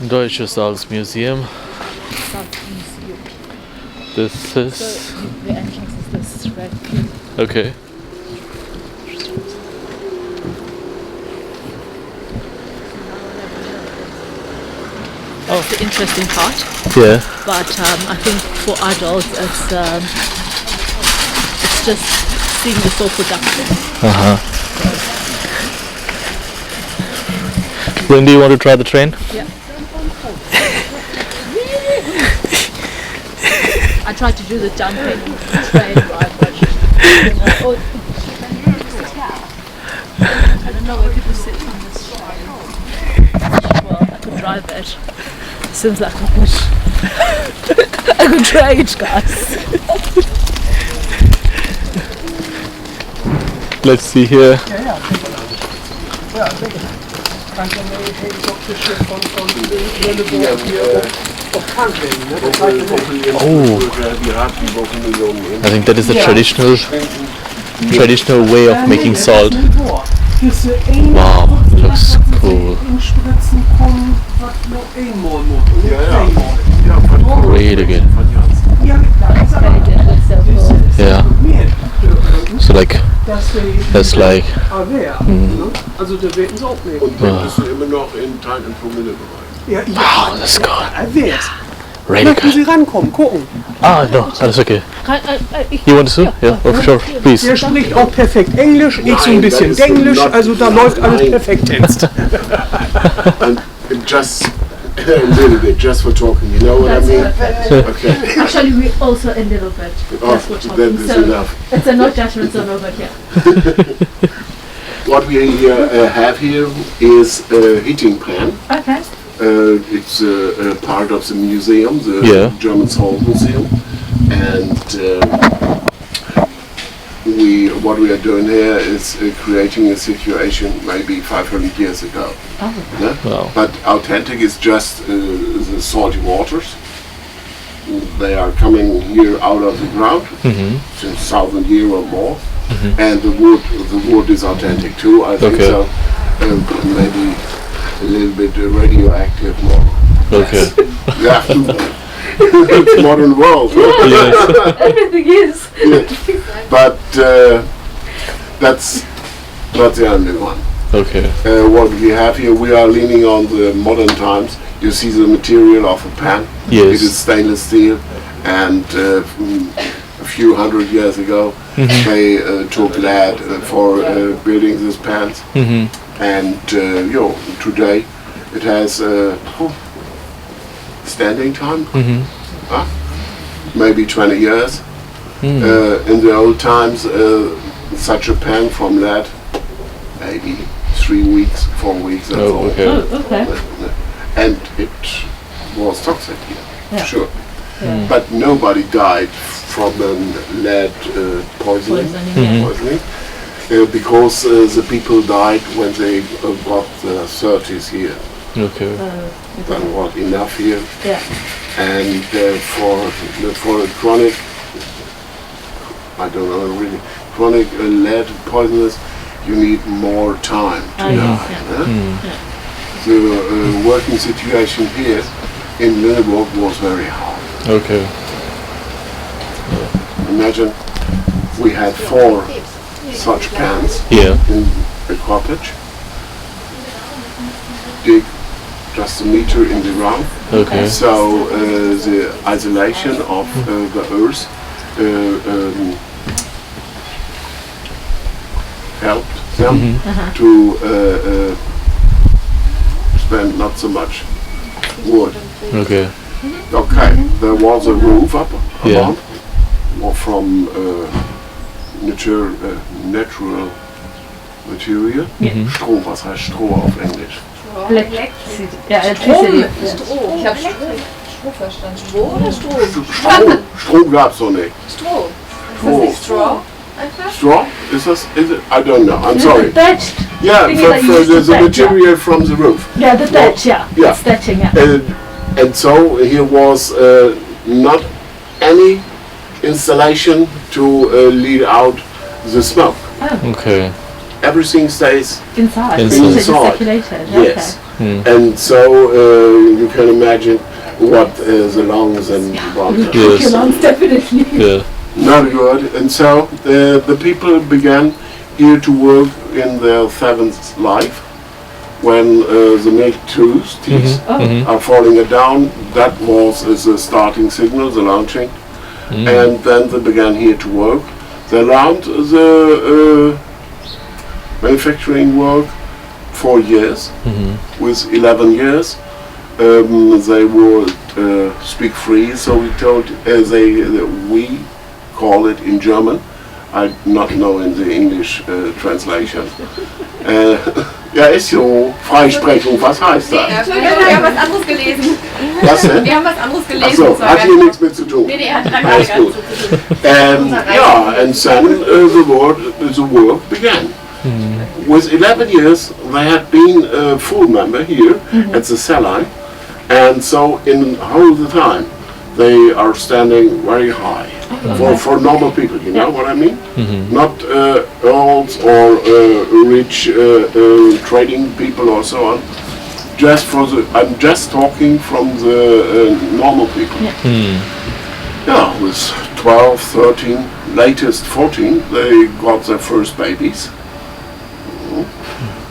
Deutsches Salzmuseum. Museum. This is... So the entrance is this red. Okay. That's the interesting part. Yeah. But I think for adults, it's just seeing the whole production. When do you want to try the train? Yeah. I tried to do the jumping train ride, but I don't know where people sit on this train. Well, I could drive it. Seems like a good trade, guys. Let's see here. Oh, I think that is a traditional way of making salt. Wow, looks cool. Really good. Yeah. So like, that's like. Wow, that's good. Really good. Sie rankommen, gucken. Ah, no, alles okay. You want to? Yeah, oh, sure, please. Der spricht auch perfekt Englisch, ich so ein bisschen Denglisch, also da läuft alles perfekt jetzt. And just a little bit, just for talking, you know what I mean? Okay. Actually, we also a little bit. That's what that talking. is So enough. it's a no judgment zone over here. What we have here is a heating pan. Okay. It's a part of the museum, the German Salt Museum, and what we are doing here is creating a situation maybe 500 years ago. Oh. Yeah? Wow. But authentic is just the salty waters. They are coming here out of the ground since 1,000 years or more, and the wood is authentic too. I think so. Maybe a little bit radioactive more. Okay. Yeah. It's modern world. Yes. Everything is. Yeah. But that's not the only one. Okay. What we have here, we are leaning on the modern times. You see the material of a pan. Yes. It is stainless steel, and a few hundred years ago they took lead for building these pans. And today it has standing time, maybe 20 years. In the old times, such a pan from lead, maybe 3 weeks, 4 weeks. That's all. Okay. Oh, okay. And it was toxic here, Yeah. sure. But nobody died from lead poisoning. Poisoning. Because the people died when they got the 30s here. Okay. Then what, enough here? Yeah. And for a chronic, I don't know really, chronic lead poisonous, you need more time to die. Yeah. The working situation here in Lüneburg was very hard. Okay. Imagine we had 4 such pans Yeah. in a cottage, dig just a meter in the ground. Okay. So the isolation of the earth helped them to spend not so much wood. Okay. Okay, there was a roof up Yeah. above, or from natural material. Strom, was heißt Stroh auf Englisch? Electricity. Yeah, electricity. Stroh. Ich habe Stroh verstanden. Stroh oder Strom? Strom gab's noch nicht. Stroh. Ist das Stroh. nicht Straw? Einfach? Straw? Is it? I don't know. I'm sorry. Thatched. Yeah, Thingy for that you used to the thatch, material from the roof. Yeah, the thatch, yeah. Yeah. It's thatching, yeah. And so here was not any installation to lead out the smoke. Okay. everything stays Inside. Inside. It's circulated. yes. Okay. And so you can imagine what the lungs and bronchi. Yes. Your lungs, definitely. Yeah. Not good. And so the people began here to work in their seventh life when the milk teeth are falling down. That was the starting signal, the launching. And then they began here to work. They learned the manufacturing work 4 years. With 11 years, they would speak free. So we told we call it in German. I not know in the English translation. Ja, ist so. Freisprechung, was heißt das? Entschuldigung, wir haben was anderes gelesen. Was denn? Wir haben was anderes gelesen. Achso, hat hier nichts mit zu tun. Nee, hat Alles gut. Yeah, and then the work began. With 11 years, they had been a full member here at the Saline, and so in all the time, they are standing very high for normal people. You know what I mean? Not old or rich trading people or so on. Just for I'm just talking from the normal people. Yeah, with 12, 13, latest 14, they got their first babies.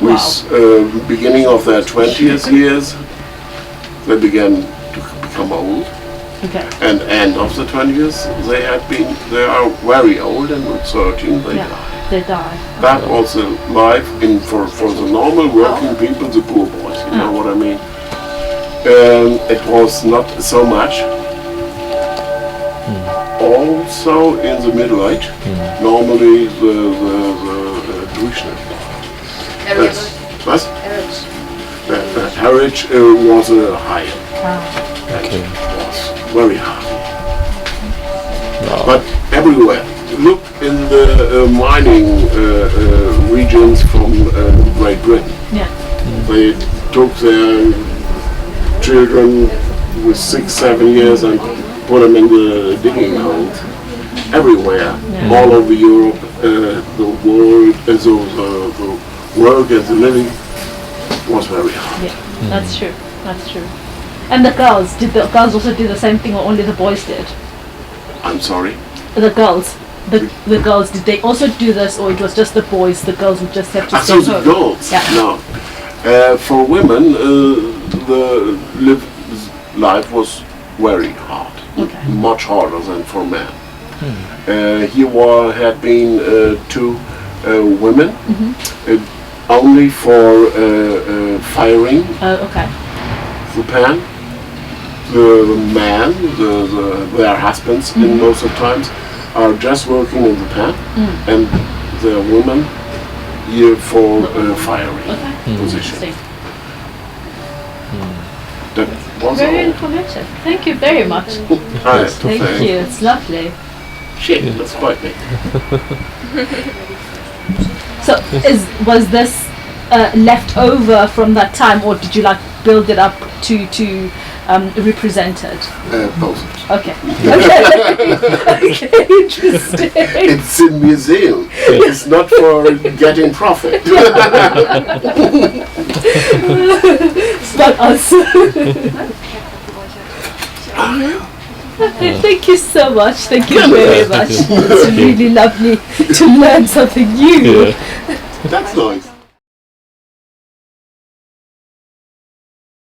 With beginning of their 20th years, they began to become old. Okay. And end of the 20s, they are very old, and with 13 they die. They die. That was the life for the normal working people, the poor boys, you know what I mean? It was not so much. Also in the Middle Age, normally the Durchschnitt. Was? Heritage was higher. Okay. Very high. But everywhere. Look in the mining regions from Great Britain. Yeah. They took their children with 6, 7 years and put them in the digging holes. Everywhere, all over Europe, the world, the work and the living was very high. Yeah, that's true. That's true. And the girls, did the girls also do the same thing, or only the boys did? I'm sorry? The girls, the girls, did they also do this, or it was just the boys? The girls would just have to stay So the home? girls? Yeah. No. For women, the life was very hard. Okay. Much harder than for men. Here had been 2 women, only for firing Okay. the pan. The man, their husbands, in most of the times, are just working in the pan, and the women here for firing position. Interesting. That was Very all. informative. Thank you very much. Thank you. It's lovely. Shit, that's quite me. So, was this left over from that time, or did you like build it up to represent it? Both. Okay. Okay, interesting. It's a museum. It's not for getting profit. It's not us. Thank you so much. Thank you very much. It's really lovely to learn something new. Yeah. That's nice.